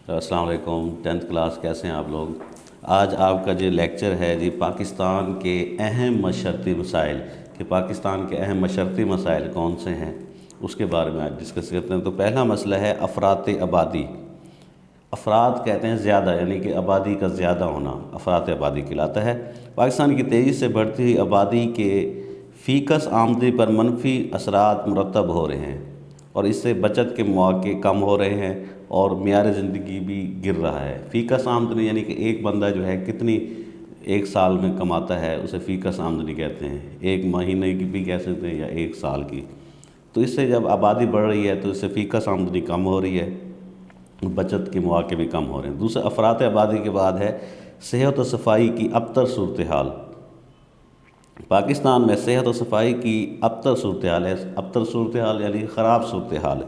السلام علیکم، 10th class کیسے ہیں آپ لوگ؟ آج آپ کا جو لیکچر ہے جی پاکستان کے اہم معاشرتی مسائل کہ پاکستان کے اہم معاشرتی مسائل کون سے ہیں اس کے بارے میں آج ڈسکس کرتے ہیں۔ تو پہلا مسئلہ ہے افراط آبادی۔ افراد کہتے ہیں زیادہ، یعنی کہ آبادی کا زیادہ ہونا افراط آبادی کہلاتا ہے۔ پاکستان کی تیزی سے بڑھتی ہوئی آبادی کے فی کس آمدنی پر منفی اثرات مرتب ہو رہے ہیں اور اس سے بچت کے مواقع کم ہو رہے ہیں اور معیار زندگی بھی گر رہا ہے۔ فی کس آمدنی یعنی کہ ایک بندہ جو ہے کتنی ایک سال میں کماتا ہے اسے فی کس آمدنی کہتے ہیں، ایک مہینے کی بھی کہہ سکتے ہیں یا ایک سال کی۔ تو اس سے جب آبادی بڑھ رہی ہے تو اس سے فی کس آمدنی کم ہو رہی ہے، بچت کے مواقع بھی کم ہو رہے ہیں۔ دوسرا افراط آبادی کے بعد ہے صحت و صفائی کی ابتر صورتحال۔ پاکستان میں صحت و صفائی کی ابتر صورتحال ہے، ابتر صورتحال یعنی خراب صورتحال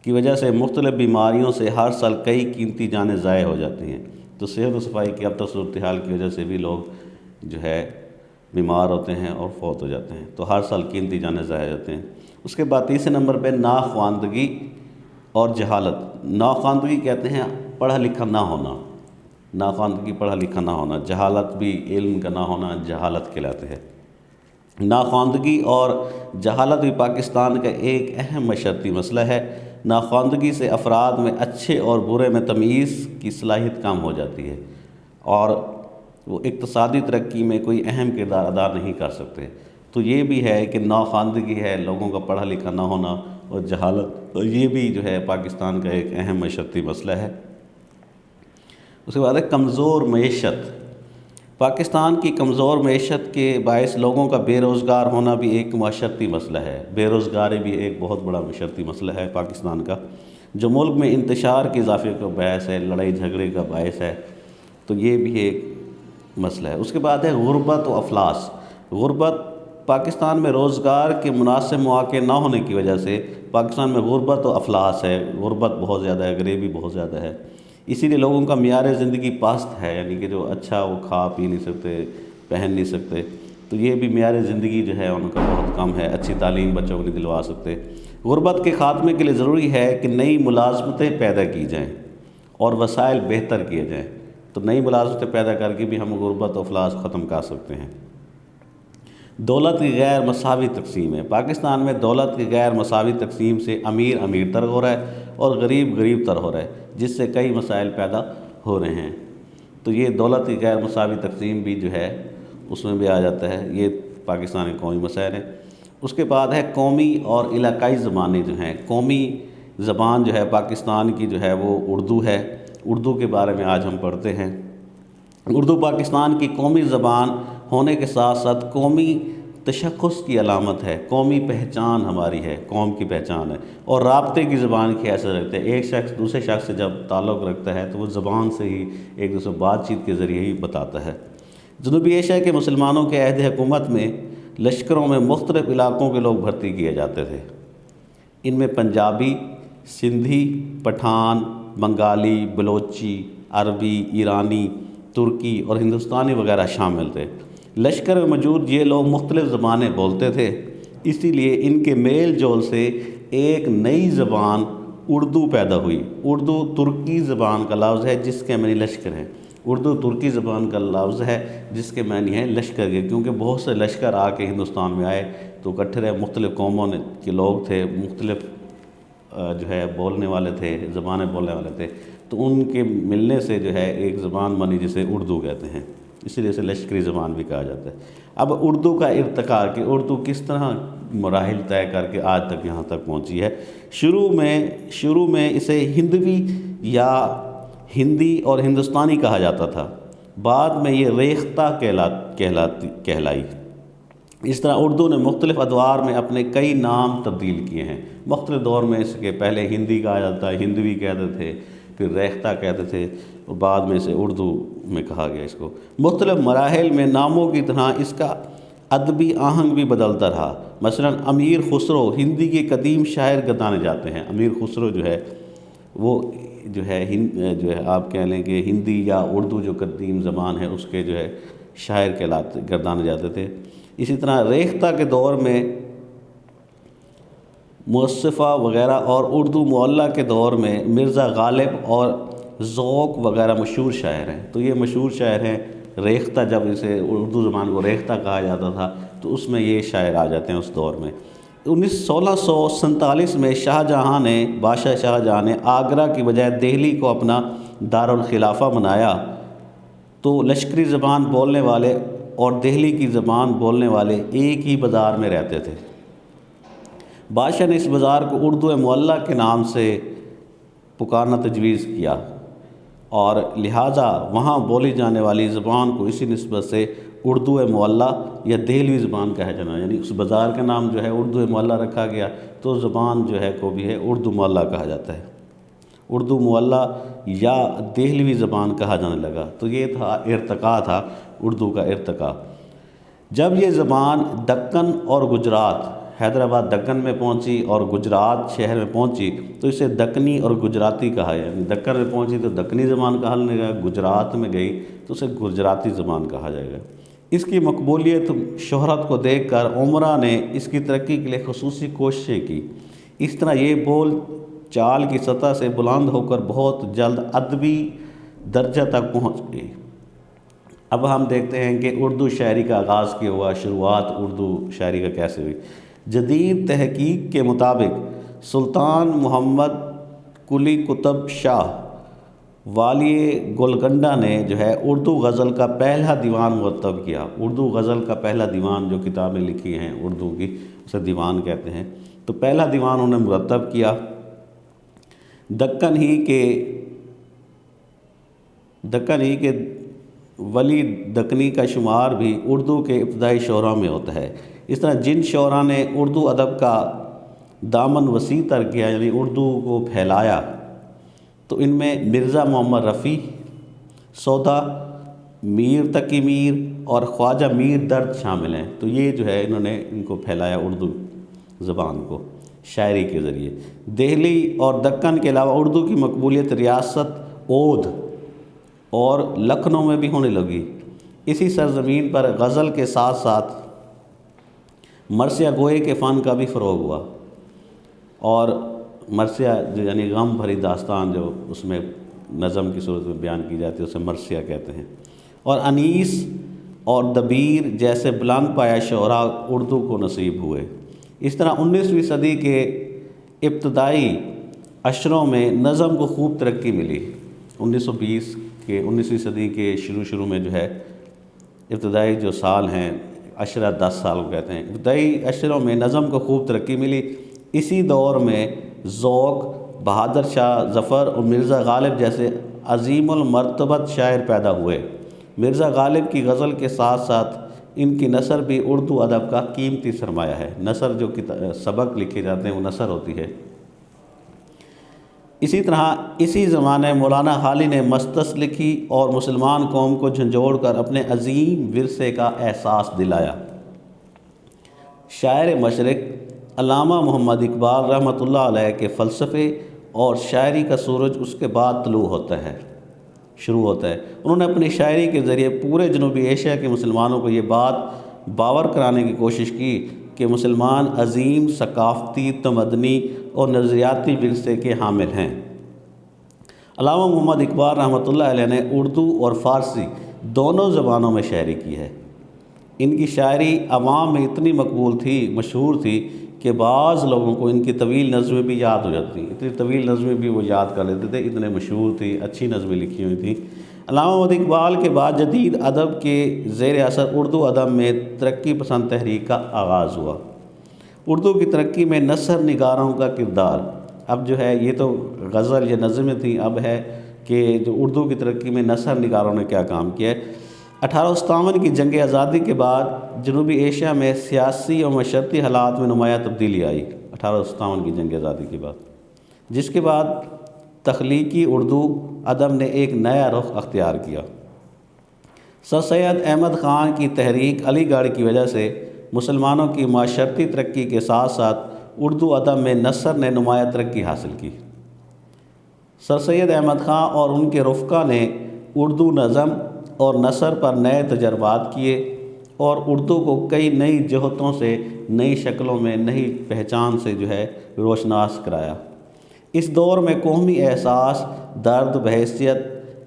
کی وجہ سے مختلف بیماریوں سے ہر سال کئی قیمتی جانیں ضائع ہو جاتی ہیں۔ تو صحت و صفائی کی ابتر صورتحال کی وجہ سے بھی لوگ جو ہے بیمار ہوتے ہیں اور فوت ہو جاتے ہیں، تو ہر سال قیمتی جانیں ضائع ہو جاتے ہیں۔ اس کے بعد تیسرے نمبر پہ ناخواندگی اور جہالت۔ ناخواندگی کہتے ہیں پڑھا لکھا نہ ہونا، ناخواندگی پڑھا لکھا نہ ہونا، جہالت بھی علم کا نہ ہونا جہالت کہلاتے ہیں۔ ناخواندگی اور جہالت بھی پاکستان کا ایک اہم معاشرتی مسئلہ ہے۔ ناخواندگی سے افراد میں اچھے اور برے میں تمیز کی صلاحیت کم ہو جاتی ہے اور وہ اقتصادی ترقی میں کوئی اہم کردار ادا نہیں کر سکتے۔ تو یہ بھی ہے کہ ناخواندگی ہے، لوگوں کا پڑھا لکھا نہ ہونا اور جہالت، تو یہ بھی جو ہے پاکستان کا ایک اہم معاشرتی مسئلہ ہے۔ اس کے بعد ہے کمزور معیشت۔ پاکستان کی کمزور معیشت کے باعث لوگوں کا بے روزگار ہونا بھی ایک معاشرتی مسئلہ ہے۔ بے روزگاری بھی ایک بہت بڑا معاشرتی مسئلہ ہے پاکستان کا، جو ملک میں انتشار کے اضافے کا باعث ہے، لڑائی جھگڑے کا باعث ہے، تو یہ بھی ایک مسئلہ ہے۔ اس کے بعد ہے غربت و افلاس۔ غربت پاکستان میں روزگار کے مناسب مواقع نہ ہونے کی وجہ سے پاکستان میں غربت و افلاس ہے، غربت بہت زیادہ ہے، غریبی بہت زیادہ ہے، اسی لیے لوگوں کا معیار زندگی پست ہے، یعنی کہ جو اچھا وہ کھا پی نہیں سکتے، پہن نہیں سکتے، تو یہ بھی معیار زندگی جو ہے ان کا بہت کم ہے، اچھی تعلیم بچوں کو نہیں دلوا سکتے۔ غربت کے خاتمے کے لیے ضروری ہے کہ نئی ملازمتیں پیدا کی جائیں اور وسائل بہتر کیے جائیں، تو نئی ملازمتیں پیدا کر کے بھی ہم غربت و افلاس ختم کر سکتے ہیں۔ دولت کی غیر مساوی تقسیم ہے۔ پاکستان میں دولت کی غیر مساوی تقسیم سے امیر امیر تر ہو رہا ہے اور غریب غریب تر ہو رہا ہے، جس سے کئی مسائل پیدا ہو رہے ہیں۔ تو یہ دولت کی غیر مساوی تقسیم بھی جو ہے اس میں بھی آ جاتا ہے، یہ پاکستان کے قومی مسائل ہیں۔ اس کے بعد ہے قومی اور علاقائی زبانیں جو ہیں۔ قومی زبان جو ہے پاکستان کی جو ہے وہ اردو ہے۔ اردو کے بارے میں آج ہم پڑھتے ہیں۔ اردو پاکستان کی قومی زبان ہونے کے ساتھ ساتھ قومی تشخص کی علامت ہے، قومی پہچان ہماری ہے، قوم کی پہچان ہے اور رابطے کی زبان کی حیثیت رکھتے ہیں۔ ایک شخص دوسرے شخص سے جب تعلق رکھتا ہے تو وہ زبان سے ہی ایک دوسرے بات چیت کے ذریعے ہی بتاتا ہے۔ جنوبی ایشیا کے مسلمانوں کے عہد حکومت میں لشکروں میں مختلف علاقوں کے لوگ بھرتی کیے جاتے تھے۔ ان میں پنجابی، سندھی، پٹھان، بنگالی، بلوچی، عربی، ایرانی، ترکی اور ہندوستانی وغیرہ شامل تھے۔ لشکر میں موجود یہ لوگ مختلف زبانیں بولتے تھے، اسی لیے ان کے میل جول سے ایک نئی زبان اردو پیدا ہوئی۔ اردو ترکی زبان کا لفظ ہے جس کے معنی لشکر ہے، اردو ترکی زبان کا لفظ ہے جس کے معنی ہے لشکر کے، کیونکہ بہت سے لشکر آ کے ہندوستان میں آئے تو اکٹھے رہے، مختلف قوموں کے لوگ تھے، مختلف جو ہے بولنے والے تھے، زبانیں بولنے والے تھے، تو ان کے ملنے سے جو ہے ایک زبان بنی جسے اردو کہتے ہیں، اسی لیے اسے لشکری زبان بھی کہا جاتا ہے۔ اب اردو کا ارتقاء کہ اردو کس طرح مراحل طے کر کے آج تک یہاں تک پہنچی ہے۔ شروع میں اسے ہندوی یا ہندی اور ہندوستانی کہا جاتا تھا، بعد میں یہ ریختہ کہلائی۔ اس طرح اردو نے مختلف ادوار میں اپنے کئی نام تبدیل کیے ہیں۔ مختلف دور میں اس کے پہلے ہندی کہا جاتا ہے، ہندوی کہتے تھے، پھر ریختہ کہتے تھے اور بعد میں اسے اردو میں کہا گیا اس کو۔ مختلف مراحل میں ناموں کی طرح اس کا ادبی آہنگ بھی بدلتا رہا۔ مثلا امیر خسرو ہندی کے قدیم شاعر گردانے جاتے ہیں۔ امیر خسرو جو ہے وہ جو ہے آپ کہہ لیں کہ ہندی یا اردو جو قدیم زبان ہے اس کے جو ہے شاعر گردانے جاتے تھے۔ اسی طرح ریختہ کے دور میں مصطفیٰ وغیرہ اور اردو معلیٰ کے دور میں مرزا غالب اور ذوق وغیرہ مشہور شاعر ہیں۔ تو یہ مشہور شاعر ہیں۔ ریختہ، جب اسے اردو زبان کو ریختہ کہا جاتا تھا تو اس میں یہ شاعر آ جاتے ہیں اس دور میں۔ 1647 میں بادشاہ شاہ جہاں نے آگرہ کی بجائے دہلی کو اپنا دارالخلافہ بنایا تو لشکری زبان بولنے والے اور دہلی کی زبان بولنے والے ایک ہی بازار میں رہتے تھے۔ بادشاہ نے اس بازار کو اردو معلیٰ کے نام سے پکارنا تجویز کیا اور لہٰذا وہاں بولی جانے والی زبان کو اسی نسبت سے اردو معلیٰ یا دہلوی زبان کہا جانا، یعنی اس بازار کا نام جو ہے اردو معلیٰ رکھا گیا تو زبان جو ہے کو بھی ہے اردو معلیٰ کہا جاتا ہے، اردو معلیٰ یا دہلوی زبان کہا جانے لگا۔ تو یہ تھا ارتقاء، تھا اردو کا ارتقاء۔ جب یہ زبان دکن اور گجرات، حیدرآباد دکن میں پہنچی اور گجرات شہر میں پہنچی تو اسے دکنی اور گجراتی کہا، یعنی دکن میں پہنچی تو دکنی زبان کہا جائے گا، گجرات میں گئی تو اسے گجراتی زبان کہا جائے گا۔ اس کی مقبولیت شہرت کو دیکھ کر عمرہ نے اس کی ترقی کے لیے خصوصی کوششیں کی۔ اس طرح یہ بول چال کی سطح سے بلند ہو کر بہت جلد ادبی درجہ تک پہنچ گئی۔ اب ہم دیکھتے ہیں کہ اردو شاعری کا آغاز کیا ہوا، شروعات اردو شاعری کا کیسے ہوئی۔ جدید تحقیق کے مطابق سلطان محمد قلی قطب شاہ والی گولکنڈہ نے جو ہے اردو غزل کا پہلا دیوان مرتب کیا۔ اردو غزل کا پہلا دیوان، جو کتابیں لکھی ہیں اردو کی اسے دیوان کہتے ہیں، تو پہلا دیوان انہوں نے مرتب کیا۔ دکن ہی کے ولی دکنی کا شمار بھی اردو کے ابتدائی شعراء میں ہوتا ہے۔ اس طرح جن شعراء نے اردو ادب کا دامن وسیع تر کیا، یعنی اردو کو پھیلایا، تو ان میں مرزا محمد رفیع، سودا، میر تقی میر اور خواجہ میر درد شامل ہیں۔ تو یہ جو ہے انہوں نے ان کو پھیلایا اردو زبان کو شاعری کے ذریعے۔ دہلی اور دکن کے علاوہ اردو کی مقبولیت ریاست اودھ اور لکھنؤ میں بھی ہونے لگی۔ اسی سرزمین پر غزل کے ساتھ ساتھ مرثیہ گوئی کے فن کا بھی فروغ ہوا، اور مرثیہ یعنی غم بھری داستان جو اس میں نظم کی صورت میں بیان کی جاتی ہے اسے مرثیہ کہتے ہیں، اور انیس اور دبیر جیسے بلند پایہ شعراء اردو کو نصیب ہوئے۔ اس طرح 19ویں صدی کے ابتدائی اشروں میں نظم کو خوب ترقی ملی۔ 19ویں صدی کے شروع میں جو ہے ابتدائی جو سال ہیں، عشرہ 10 سال کو کہتے ہیں، ابتدائی اشروں میں نظم کو خوب ترقی ملی۔ اسی دور میں ذوق، بہادر شاہ ظفر اور مرزا غالب جیسے عظیم المرتبت شاعر پیدا ہوئے۔ مرزا غالب کی غزل کے ساتھ ساتھ ان کی نثر بھی اردو ادب کا قیمتی سرمایہ ہے۔ نثر جو سبق لکھے جاتے ہیں وہ نثر ہوتی ہے۔ اسی طرح اسی زمانے مولانا حالی نے مستس لکھی اور مسلمان قوم کو جھنجھوڑ کر اپنے عظیم ورثے کا احساس دلایا۔ شاعر مشرق علامہ محمد اقبال رحمۃ اللہ علیہ کے فلسفے اور شاعری کا سورج اس کے بعد شروع ہوتا ہے۔ انہوں نے اپنی شاعری کے ذریعے پورے جنوبی ایشیا کے مسلمانوں کو یہ بات باور کرانے کی کوشش کی کہ مسلمان عظیم ثقافتی، تمدنی اور نظریاتی ورثے کے حامل ہیں۔ علامہ محمد اقبال رحمۃ اللہ علیہ نے اردو اور فارسی دونوں زبانوں میں شاعری کی ہے۔ ان کی شاعری عوام میں اتنی مقبول تھی، مشہور تھی کہ بعض لوگوں کو ان کی طویل نظمیں بھی یاد ہو جاتی ہیں۔ اتنی طویل نظمیں بھی وہ یاد کر لیتے تھے، اتنے مشہور تھی، اچھی نظمیں لکھی ہوئی تھیں۔ علامہ محمد اقبال کے بعد جدید ادب کے زیر اثر اردو ادب میں ترقی پسند تحریک کا آغاز ہوا۔ اردو کی ترقی میں نثر نگاروں کا کردار، اب جو ہے یہ تو غزل یا نظمیں تھیں، اب ہے کہ جو اردو کی ترقی میں نثر نگاروں نے کیا کام کیا ہے۔ 1857 کی جنگ آزادی کے بعد جنوبی ایشیا میں سیاسی اور معاشرتی حالات میں نمایاں تبدیلی آئی۔ 1857 کی جنگ آزادی کے بعد، جس کے بعد تخلیقی اردو ادب نے ایک نیا رخ اختیار کیا۔ سر سید احمد خان کی تحریک علی گڑھ کی وجہ سے مسلمانوں کی معاشرتی ترقی کے ساتھ ساتھ اردو ادب میں نثر نے نمایاں ترقی حاصل کی۔ سر سید احمد خان اور ان کے رفقا نے اردو نظم اور نثر پر نئے تجربات کیے اور اردو کو کئی نئی جہتوں سے، نئی شکلوں میں، نئی پہچان سے جو ہے روشناس کرایا۔ اس دور میں قومی احساس، درد، بحیثیت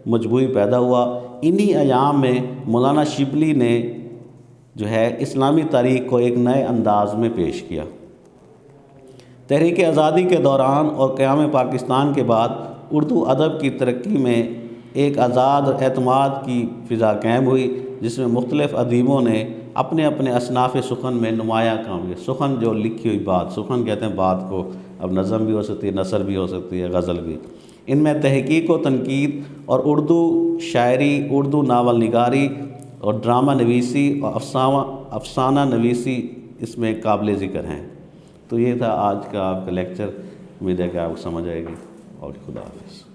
مجموعی پیدا ہوا۔ انہی ایام میں مولانا شبلی نے جو ہے اسلامی تاریخ کو ایک نئے انداز میں پیش کیا۔ تحریک آزادی کے دوران اور قیام پاکستان کے بعد اردو ادب کی ترقی میں ایک آزاد اور اعتماد کی فضا قائم ہوئی، جس میں مختلف ادیبوں نے اپنے اپنے اصناف سخن میں نمایاں کام کیا۔ سخن جو لکھی ہوئی بات، سخن کہتے ہیں بات کو، اب نظم بھی ہو سکتی ہے، نثر بھی ہو سکتی ہے، غزل بھی۔ ان میں تحقیق و تنقید اور اردو شاعری، اردو ناول نگاری اور ڈرامہ نویسی اور افسانہ نویسی اس میں قابل ذکر ہیں۔ تو یہ تھا آج کا آپ کا لیکچر، امید ہے کہ آپ کو سمجھ آئے گی، اور خدا حافظ۔